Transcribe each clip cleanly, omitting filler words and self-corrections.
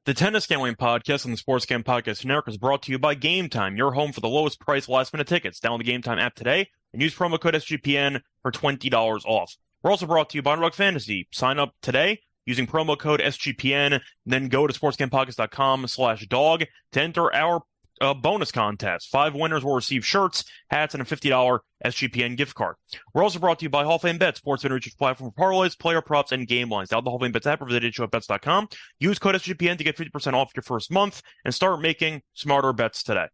The Tennis Gambling Podcast and the Sports Gambling Podcast Network is brought to you by Game Time, your home for the lowest price last minute tickets. Download the Game Time app today and use promo code SGPN for $20 off. We're also brought to you by Underdog Fantasy. Sign up today using promo code SGPN, then go to sportsgamepodcast.com/dog to enter our bonus contest. 5 winners will receive shirts, hats, and a $50 SGPN gift card. We're also brought to you by Hall of Fame Bets, sports betting research platform for parlays, player props, and game lines. Download the Hall of Fame Bets app or visit HOPebets.com. Use code SGPN to get 50% off your first month and start making smarter bets today.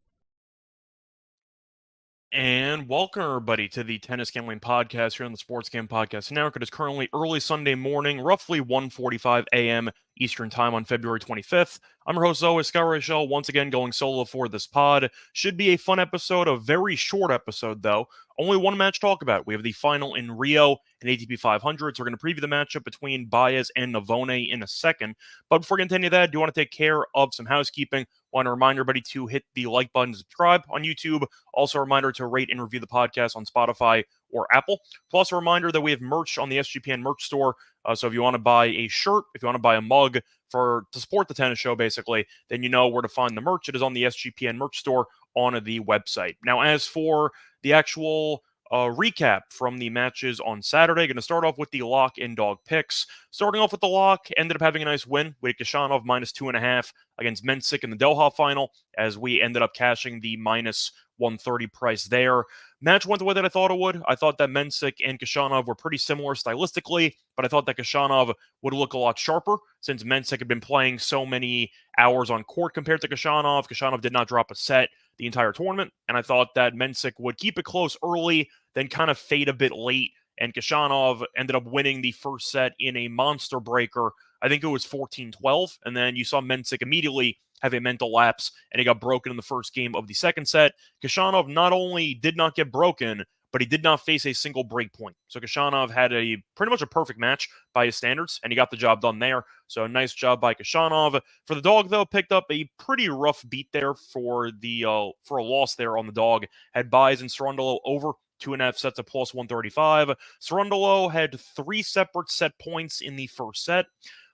And welcome, everybody, to the Tennis Gambling Podcast here on the Sports Gambling Podcast Network. It is currently early Sunday morning, roughly 1:45 a.m. Eastern Time on February 25th. I'm your host, as always, Scott Reichel, once again going solo for this pod. Should be a fun episode, a very short episode, though. Only one match to talk about. We have the final in Rio and ATP 500, so we're going to preview the matchup between Baez and Navone in a second. But before we get into any of that, I do want to take care of some housekeeping. I want to remind everybody to hit the like button, subscribe on YouTube. Also a reminder to rate and review the podcast on Spotify or Apple. Plus a reminder that we have merch on the SGPN merch store. So if you want to buy a shirt, if you want to buy a mug to support the tennis show, basically, then you know where to find the merch. It is on the SGPN merch store on the website. Now, as for the actual recap from the matches on Saturday, going to start off with the lock and dog picks. Starting off with the lock, ended up having a nice win with Kashanov minus 2.5 against Mensik in the Doha final, as we ended up cashing the minus 130 price there. Match went the way that I thought it would. I thought that Mensik and Kashanov were pretty similar stylistically, but I thought that Kashanov would look a lot sharper since Mensik had been playing so many hours on court compared to Kashanov. Kashanov did not drop a set the entire tournament, and I thought that Mensik would keep it close early, then kind of fade a bit late, and Kashanov ended up winning the first set in a monster breaker. I think it was 14-12, and then you saw Mensik immediately have a mental lapse, and he got broken in the first game of the second set. Kashanov not only did not get broken, but he did not face a single break point. So Kashanov had pretty much a perfect match by his standards, and he got the job done there. So nice job by Kashanov. For the dog, though, picked up a pretty rough beat there for a loss there on the dog. Had Baez and Cerundolo over 2.5 sets of plus 135. Cerundolo had 3 separate set points in the first set,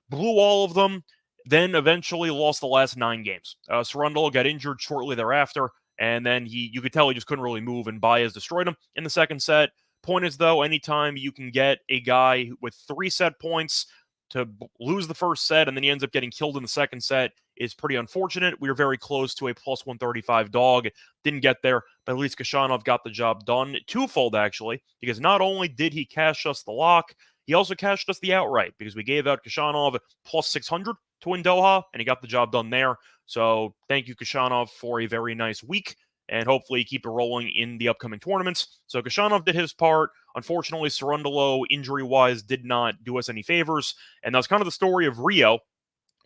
blew all of them, then eventually lost the last 9 games. Cerundolo got injured shortly thereafter, and then you could tell he just couldn't really move, and Baez destroyed him in the second set. Point is, though, anytime you can get a guy with 3 set points to lose the first set, and then he ends up getting killed in the second set, is pretty unfortunate. We were very close to a plus 135 dog. Didn't get there, but at least Kashanov got the job done. Twofold, actually, because not only did he cash us the lock, he also cashed us the outright, because we gave out Kashanov plus 600 to win Doha, and he got the job done there. So thank you, Kashanov, for a very nice week, and hopefully keep it rolling in the upcoming tournaments. So Kashanov did his part. Unfortunately, Cerundolo, injury-wise, did not do us any favors, and that's kind of the story of Rio,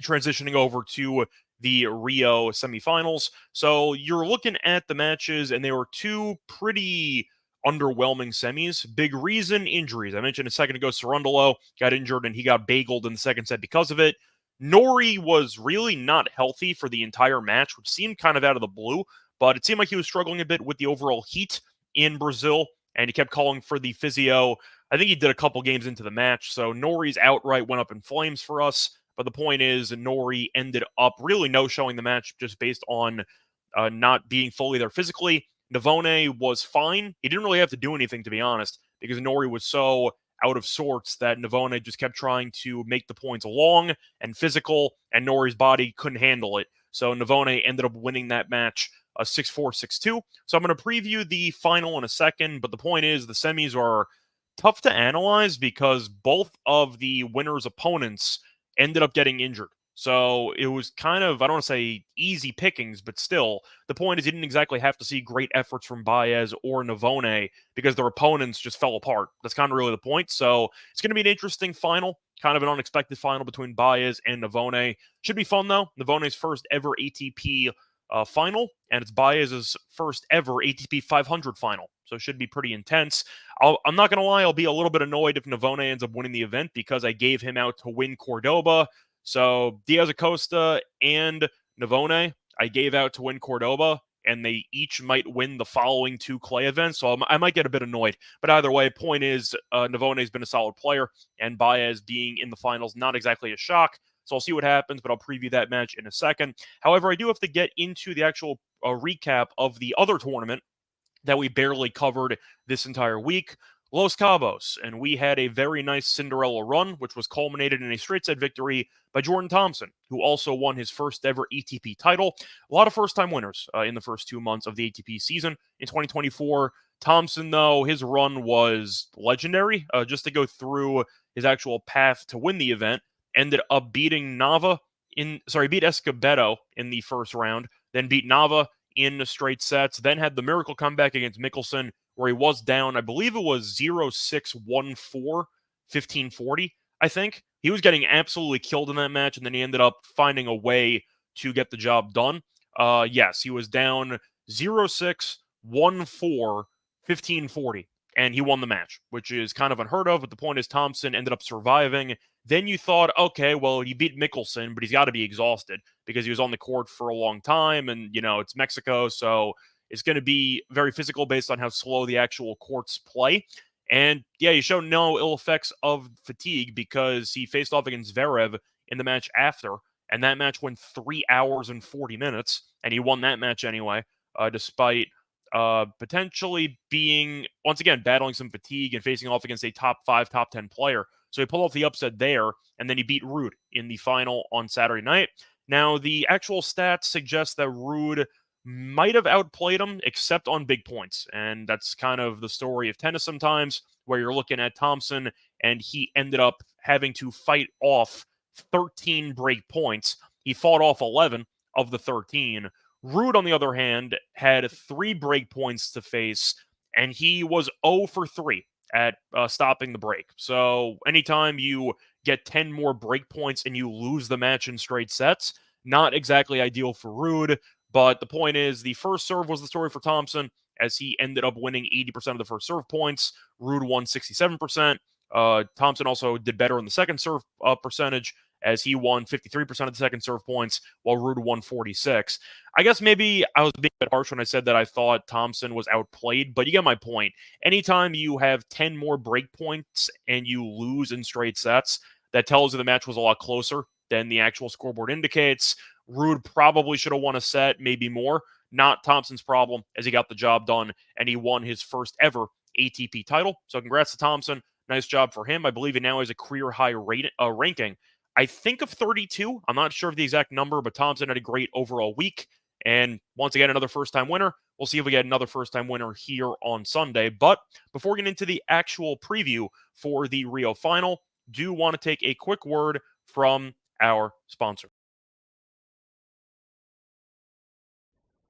transitioning over to the Rio semifinals. So you're looking at the matches, and they were 2 pretty underwhelming semis. Big reason, injuries. I mentioned a second ago, Cerundolo got injured, and he got bageled in the second set because of it. Norrie was really not healthy for the entire match, which seemed kind of out of the blue, but it seemed like he was struggling a bit with the overall heat in Brazil, and he kept calling for the physio. I think he did a couple games into the match, so Norrie's outright went up in flames for us, but the point is, Norrie ended up really no-showing the match just based on not being fully there physically. Navone was fine. He didn't really have to do anything, to be honest, because Norrie was so out of sorts that Navone just kept trying to make the points long and physical, and Norrie's body couldn't handle it. So Navone ended up winning that match 6-4, 6-2. So I'm going to preview the final in a second, but the point is the semis are tough to analyze because both of the winners' opponents ended up getting injured. So it was kind of, I don't want to say easy pickings, but still, the point is you didn't exactly have to see great efforts from Baez or Navone because their opponents just fell apart. That's kind of really the point. So it's going to be an interesting final, kind of an unexpected final between Baez and Navone. Should be fun, though. Navone's first ever ATP final, and it's Baez's first ever ATP 500 final. So it should be pretty intense. I'm not going to lie, I'll be a little bit annoyed if Navone ends up winning the event because I gave him out to win Cordoba. So Diaz Acosta and Navone, I gave out to win Cordoba, and they each might win the following 2 clay events. So I might get a bit annoyed. But either way, point is, Navone's been a solid player, and Baez being in the finals, not exactly a shock. So I'll see what happens, but I'll preview that match in a second. However, I do have to get into the actual recap of the other tournament that we barely covered this entire week, Los Cabos. And we had a very nice Cinderella run, which was culminated in a straight set victory by Jordan Thompson, who also won his first ever ATP title. A lot of first-time winners in the first 2 months of the ATP season in 2024. Thompson, though, his run was legendary. Just to go through his actual path to win the event, ended up beating beat Escobedo in the first round, then beat Nava in straight sets, then had the miracle comeback against Mickelson, where he was down, I believe it was 0-6, 1-4, 15-40, I think. He was getting absolutely killed in that match, and then he ended up finding a way to get the job done. Yes, he was down 0-6, 1-4, 15-40, and he won the match, which is kind of unheard of, but the point is Thompson ended up surviving. Then you thought, okay, well, he beat Mickelson, but he's got to be exhausted because he was on the court for a long time, and, it's Mexico, so it's going to be very physical based on how slow the actual courts play. And, yeah, he showed no ill effects of fatigue because he faced off against Zverev in the match after, and that match went 3 hours and 40 minutes, and he won that match anyway, despite potentially being, once again, battling some fatigue and facing off against a top 5, top 10 player. So he pulled off the upset there, and then he beat Ruud in the final on Saturday night. Now, the actual stats suggest that Ruud might have outplayed him, except on big points. And that's kind of the story of tennis sometimes, where you're looking at Thompson, and he ended up having to fight off 13 break points. He fought off 11 of the 13. Ruud, on the other hand, had 3 break points to face, and he was 0 for 3 at stopping the break. So anytime you get 10 more break points and you lose the match in straight sets, not exactly ideal for Ruud, but the point is the first serve was the story for Thompson, as he ended up winning 80% of the first serve points. Ruud won 67%. Thompson also did better in the second serve percentage, as he won 53% of the second serve points, while Ruud won 46. I guess maybe I was being a bit harsh when I said that I thought Thompson was outplayed, but you get my point. Anytime you have 10 more break points and you lose in straight sets, that tells you the match was a lot closer than the actual scoreboard indicates. Ruud probably should have won a set, maybe more. Not Thompson's problem, as he got the job done, and he won his first ever ATP title. So congrats to Thompson. Nice job for him. I believe he now has a career-high ranking, I think, of 32. I'm not sure of the exact number, but Thompson had a great overall week. And once again, another first-time winner. We'll see if we get another first-time winner here on Sunday. But before we get into the actual preview for the Rio Final, do want to take a quick word from our sponsor.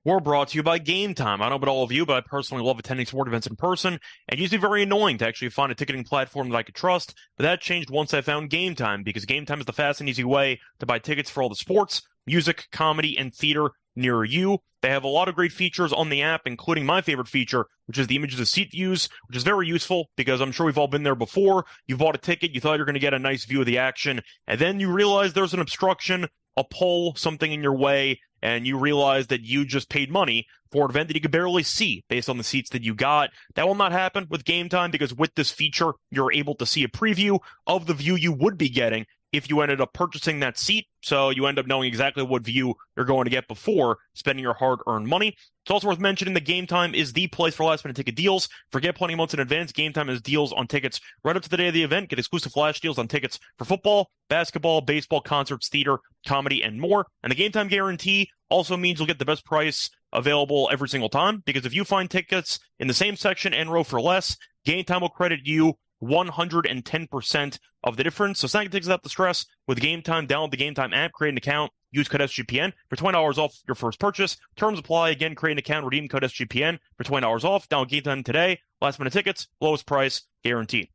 We're brought to you by Game Time. I don't know about all of you, but I personally love attending sport events in person, and it used to be very annoying to actually find a ticketing platform that I could trust, but that changed once I found Game Time, because Game Time is the fast and easy way to buy tickets for all the sports, music, comedy, and theater near you. They have a lot of great features on the app, including my favorite feature, which is the images of seat views, which is very useful because I'm sure we've all been there before. You bought a ticket, you thought you were going to get a nice view of the action, and then you realize there's an obstruction, a pole, something in your way, and you realize that you just paid money for an event that you could barely see based on the seats that you got. That will not happen with Game Time, because with this feature, you're able to see a preview of the view you would be getting if you ended up purchasing that seat. So you end up knowing exactly what view you're going to get before spending your hard-earned money. It's also worth mentioning that Game Time is the place for last-minute ticket deals. Forget plenty of months in advance. Game Time has deals on tickets right up to the day of the event. Get exclusive flash deals on tickets for football, basketball, baseball, concerts, theater, comedy, and more. And the Game Time guarantee also means you'll get the best price available every single time, because if you find tickets in the same section and row for less, Game Time will credit you 110% of the difference. So sign tickets without the stress with Game Time. Download the Game Time app, create an account, use code SGPN for $20 off your first purchase. Terms apply. Again, create an account, redeem code SGPN for $20 off. Download Game Time today. Last minute tickets, lowest price guaranteed.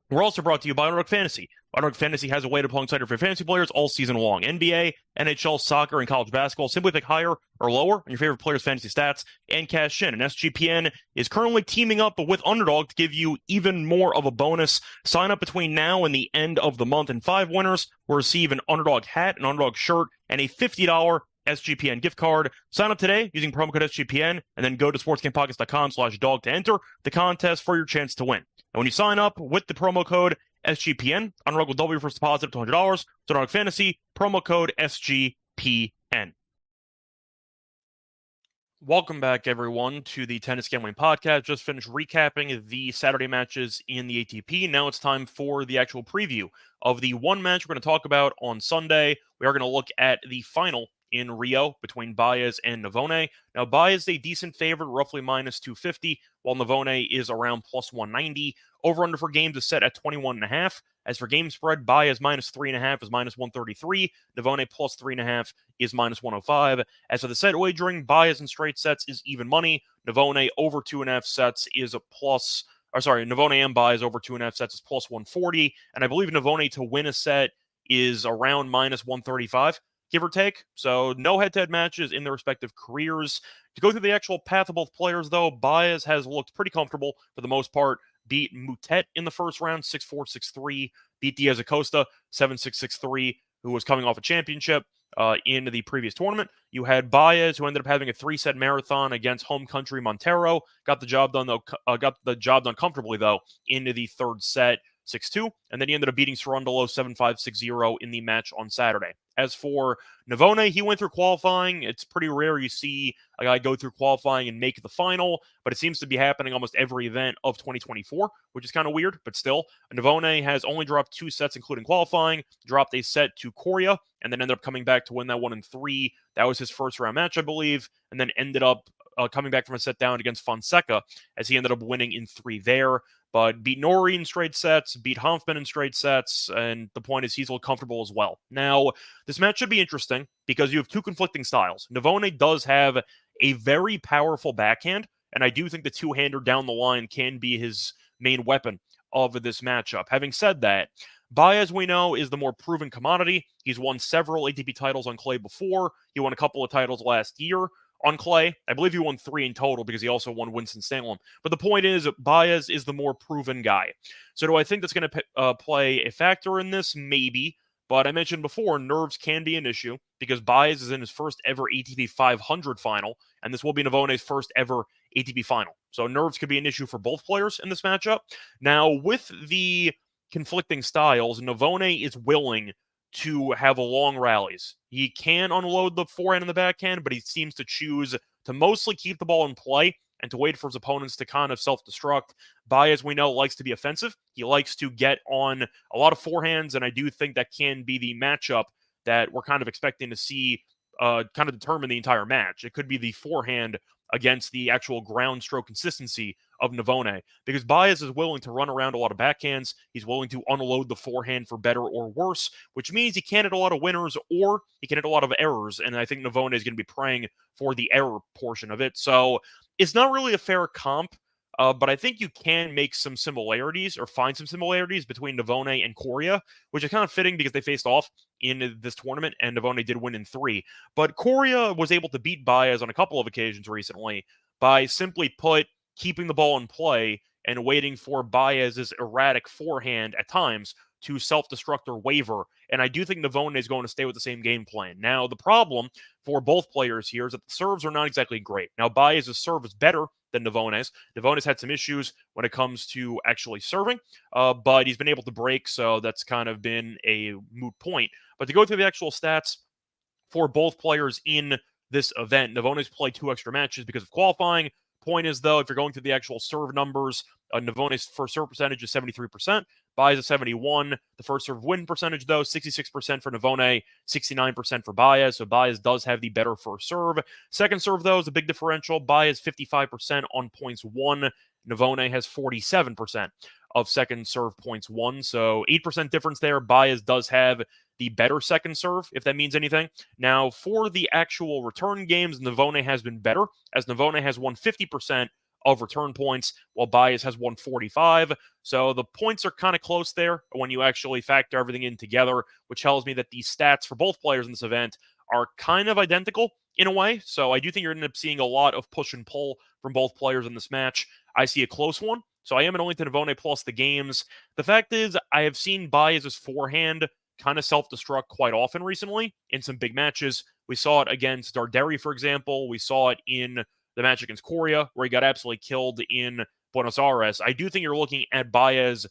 We're also brought to you by Underdog Fantasy. Underdog Fantasy has a way to plug inside your favorite fantasy players all season long. NBA, NHL, soccer, and college basketball. Simply pick higher or lower on your favorite players' fantasy stats and cash in. And SGPN is currently teaming up with Underdog to give you even more of a bonus. Sign up between now and the end of the month, and 5 winners will receive an Underdog hat, an Underdog shirt, and a $50 SGPN gift card. Sign up today using promo code SGPN, and then go to sportsgamepockets.com/dog to enter the contest for your chance to win. And when you sign up with the promo code SGPN, underdog with W for deposit of $200. Underdog Fantasy, promo code SGPN. Welcome back, everyone, to the Tennis Gambling Podcast. Just finished recapping the Saturday matches in the ATP. Now it's time for the actual preview of the one match we're going to talk about on Sunday. We are going to look at the final in Rio between Baez and Navone. Now, Baez is a decent favorite, roughly minus 250, while Navone is around plus 190. Over-under for games is set at 21.5. As for game spread, Baez minus 3.5 is minus 133. Navone plus 3.5 is minus 105. As for the set wagering, Baez in straight sets is even money. Navone over 2.5 sets is a plus. Navone and Baez over 2.5 sets is plus 140. And I believe Navone to win a set is around minus 135, give or take. So no head-to-head matches in their respective careers. To go through the actual path of both players, though, Baez has looked pretty comfortable for the most part. Beat Moutet in the first round, 6-4, 6-3. Beat Diaz Acosta, 7-6, 6-3, who was coming off a championship in the previous tournament. You had Baez, who ended up having a 3-set marathon against home country Montero. Got the job done comfortably, though, into the third set, 6-2. And then he ended up beating Cerundolo 7-5, 6-0 in the match on Saturday. As for Navone, he went through qualifying. It's pretty rare you see a guy go through qualifying and make the final, but it seems to be happening almost every event of 2024, which is kind of weird, but still. Navone has only dropped 2 sets, including qualifying, dropped a set to Coria, and then ended up coming back to win that one in 3. That was his first round match, I believe, and then ended up coming back from a set down against Fonseca, as he ended up winning in 3 there. But beat Norrie in straight sets, beat Hanfman in straight sets, and the point is he's a little comfortable as well. Now, this match should be interesting because you have 2 conflicting styles. Navone does have a very powerful backhand, and I do think the two-hander down the line can be his main weapon of this matchup. Having said that, Baez, we know, is the more proven commodity. He's won several ATP titles on clay before. He won a couple of titles last year on clay. I believe he won 3 in total because he also won Winston-Salem. But the point is, Baez is the more proven guy. So do I think that's going to play a factor in this? Maybe. But I mentioned before, nerves can be an issue because Baez is in his first ever ATP 500 final, and this will be Navone's first ever ATP final. So nerves could be an issue for both players in this matchup. Now, with the conflicting styles, Navone is willing to have long rallies. He can unload the forehand and the backhand, but he seems to choose to mostly keep the ball in play and to wait for his opponents to kind of self-destruct. Baez, we know, likes to be offensive. He likes to get on a lot of forehands, and I do think that can be the matchup that we're kind of expecting to see kind of determine the entire match. It could be the forehand against the actual ground stroke consistency of Navone, because Baez is willing to run around a lot of backhands. He's willing to unload the forehand for better or worse, which means he can't hit a lot of winners or he can hit a lot of errors, and I think Navone is going to be praying for the error portion of it. So it's not really a fair comp, but I think you can make some similarities or find some similarities between Navone and Coria, which is kind of fitting because they faced off in this tournament, and Navone did win in 3. But Coria was able to beat Baez on a couple of occasions recently by simply keeping the ball in play and waiting for Baez's erratic forehand at times to self-destruct or waver. And I do think Navone is going to stay with the same game plan. Now, the problem for both players here is that the serves are not exactly great. Now, Baez's serve is better than Navone's. Navone's had some issues when it comes to actually serving, but he's been able to break, so that's kind of been a moot point. But to go through the actual stats for both players in this event, Navone's played 2 extra matches because of qualifying. Point is, though, if you're going through the actual serve numbers, Navone's first serve percentage is 73%. Baez is 71. The first serve win percentage, though, 66% for Navone, 69% for Baez. So Baez does have the better first serve. Second serve, though, is a big differential. Baez 55% on points won. Navone has 47% of second serve points won. So 8% difference there. Baez does have the better second serve, if that means anything. Now, for the actual return games, Navone has been better, as Navone has won 50% of return points, while Baez has won 45. So the points are kind of close there when you actually factor everything in together, which tells me that the stats for both players in this event are kind of identical in a way. So I do think you're going to end up seeing a lot of push and pull from both players in this match. I see a close one. So I am an only to Navone plus the games. The fact is, I have seen Baez's forehand kind of self-destruct quite often recently in some big matches. We saw it against Darderi, for example. We saw it in the match against Coria, where he got absolutely killed in Buenos Aires. I do think you're looking at Baez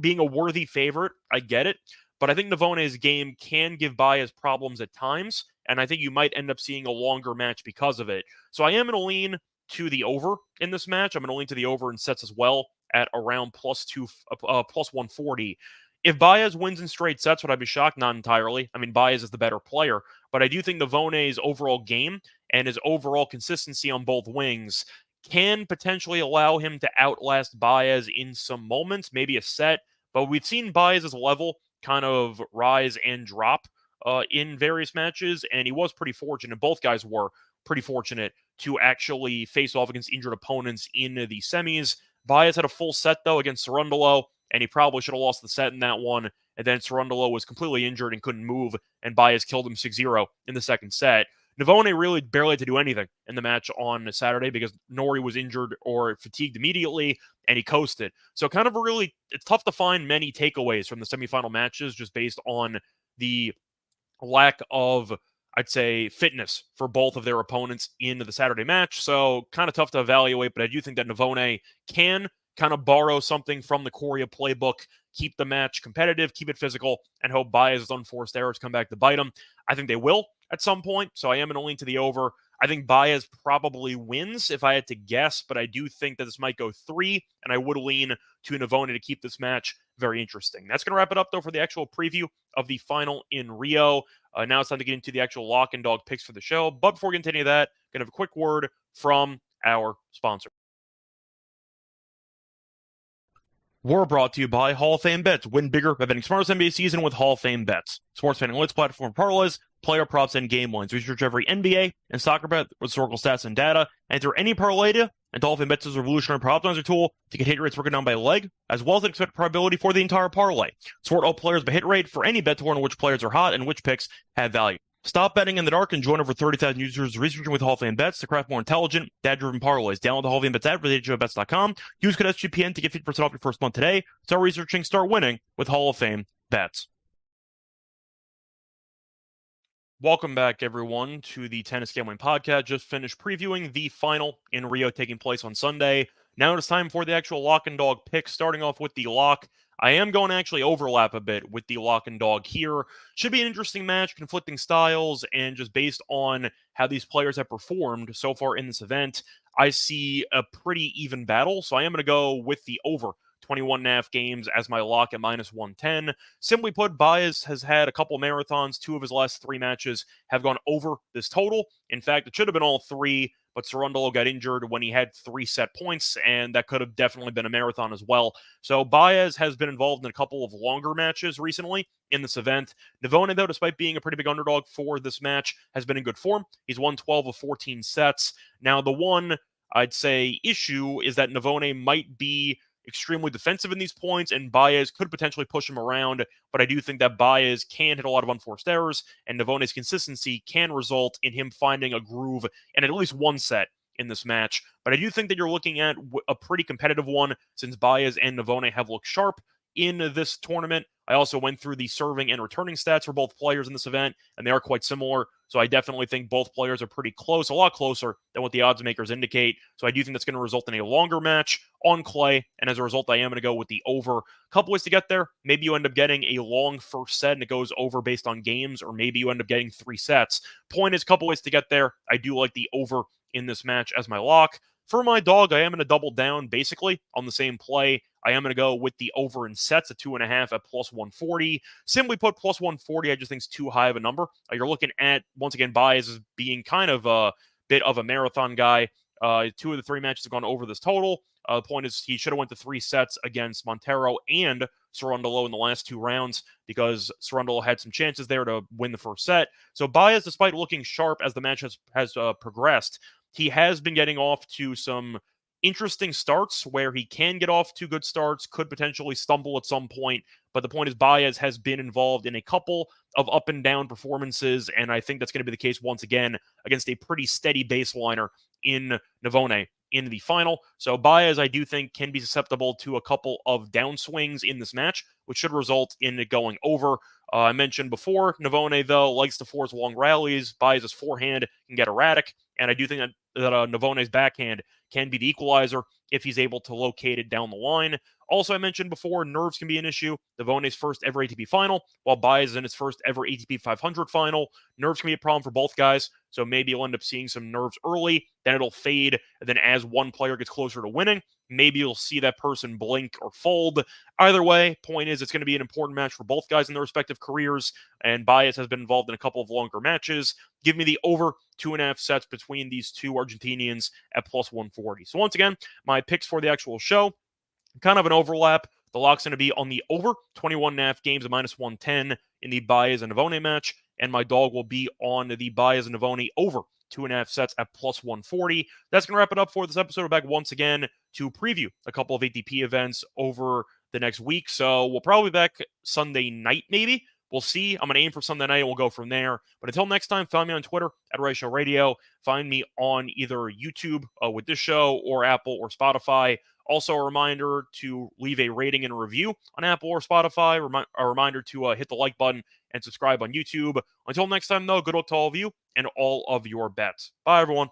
being a worthy favorite. I get it. But I think Navone's game can give Baez problems at times, and I think you might end up seeing a longer match because of it. So I am going to lean to the over in this match. I'm going to lean to the over in sets as well at around plus 140. If Baez wins in straight sets, would I be shocked? Not entirely. I mean, Baez is the better player, but I do think Navone's overall game and his overall consistency on both wings can potentially allow him to outlast Baez in some moments, maybe a set. But we've seen Baez's level kind of rise and drop in various matches, and he was pretty fortunate. Both guys were pretty fortunate to actually face off against injured opponents in the semis. Baez had a full set, though, against Cerundolo, and he probably should have lost the set in that one. And then Cerundolo was completely injured and couldn't move, and Baez killed him 6-0 in the second set. Navone really barely had to do anything in the match on Saturday because Nori was injured or fatigued immediately, and he coasted. So kind of it's tough to find many takeaways from the semifinal matches just based on the lack of, I'd say, fitness for both of their opponents in the Saturday match. So kind of tough to evaluate, but I do think that Navone can kind of borrow something from the Coria playbook, keep the match competitive, keep it physical, and hope Baez's unforced errors come back to bite him. I think they will at some point, so I am going to lean to the over. I think Baez probably wins if I had to guess, but I do think that this might go 3, and I would lean to Navone to keep this match very interesting. That's going to wrap it up, though, for the actual preview of the final in Rio. Now it's time to get into the actual lock and dog picks for the show. But before we get into any of that, going to have a quick word from our sponsor. We're brought to you by Hall of Fame Bets. Win bigger by betting smarter this NBA season with Hall of Fame Bets. Sports betting analytics platform parlays, player props, and game lines. Research every NBA and soccer bet with historical stats and data. Enter any parlay data, and Hall of Fame Bets is a revolutionary prop optimizer tool to get hit rates broken down by leg, as well as an expected probability for the entire parlay. Sort all players by hit rate for any bet to learn which players are hot and which picks have value. Stop betting in the dark and join over 30,000 users researching with Hall of Fame Bets to craft more intelligent, data-driven parlays. Download the Hall of Fame Bets app for HOPENY.com. Use code SGPN to get 50% off your first month today. Start researching, start winning with Hall of Fame Bets. Welcome back, everyone, to the Tennis Gambling Podcast. Just finished previewing the final in Rio taking place on Sunday. Now it's time for the actual lock and dog pick. Starting off with the lock, I am going to actually overlap a bit with the lock and dog here. Should be an interesting match, conflicting styles, and just based on how these players have performed so far in this event, I see a pretty even battle. So I am going to go with the over 21.5 games as my lock at minus 110. Simply put, Baez has had a couple marathons. 2 of his last 3 matches have gone over this total. In fact, it should have been all 3, but Cerundolo got injured when he had 3 set points, and that could have definitely been a marathon as well. So Baez has been involved in a couple of longer matches recently in this event. Navone, though, despite being a pretty big underdog for this match, has been in good form. He's won 12 of 14 sets. Now, the one, I'd say, issue is that Navone might be extremely defensive in these points, and Baez could potentially push him around, but I do think that Baez can hit a lot of unforced errors, and Navone's consistency can result in him finding a groove in at least one set in this match. But I do think that you're looking at a pretty competitive one, since Baez and Navone have looked sharp in this tournament. I also went through the serving and returning stats for both players in this event, and they are quite similar. So I definitely think both players are pretty close, a lot closer than what the odds makers indicate. So I do think that's going to result in a longer match on clay, and as a result, I am going to go with the over. A couple ways to get there. Maybe you end up getting a long first set and it goes over based on games, or maybe you end up getting 3 sets. Point is, a couple ways to get there. I do like the over in this match as my lock. For my dog, I am going to double down basically on the same play. I am going to go with the over in sets at 2.5 at plus 140. Simply put, plus 140, I just think is too high of a number. You're looking at, once again, Baez as being kind of a bit of a marathon guy. 2 of the 3 matches have gone over this total. The point is, he should have went to 3 sets against Montero and Cerundolo in the last 2 rounds, because Cerundolo had some chances there to win the first set. So Baez, despite looking sharp as the match has progressed, he has been getting off to some interesting starts where he can get off to good starts, could potentially stumble at some point. But the point is, Baez has been involved in a couple of up and down performances, and I think that's going to be the case once again against a pretty steady baseliner in Navone in the final. So Baez, I do think, can be susceptible to a couple of downswings in this match, which should result in it going over. I mentioned before, Navone, though, likes to force long rallies. Baez's forehand can get erratic, and I do think that Navone's backhand can be the equalizer if he's able to locate it down the line. Also, I mentioned before, nerves can be an issue. Navone's first ever ATP final, while Baez is in his first ever ATP 500 final. Nerves can be a problem for both guys, so maybe you'll end up seeing some nerves early, then it'll fade, and then as one player gets closer to winning, maybe you'll see that person blink or fold. Either way, point is it's going to be an important match for both guys in their respective careers, and Baez has been involved in a couple of longer matches. Give me the over 2.5 sets between these two Argentinians at plus 140. So once again, my picks for the actual show, kind of an overlap. The lock's going to be on the over 21.5 games at minus 110 in the Baez and Navone match, and my dog will be on the Baez and Navone over 2.5 sets at plus 140. That's going to wrap it up for this episode. We're back once again to preview a couple of ATP events over the next week. So we'll probably be back Sunday night, maybe. We'll see. I'm going to aim for Sunday night, and we'll go from there. But until next time, find me on Twitter at Reichel Radio. Find me on either YouTube with this show or Apple or Spotify. Also, a reminder to leave a rating and a review on Apple or Spotify. A reminder to hit the like button and subscribe on YouTube. Until next time, though, good luck to all of you and all of your bets. Bye, everyone.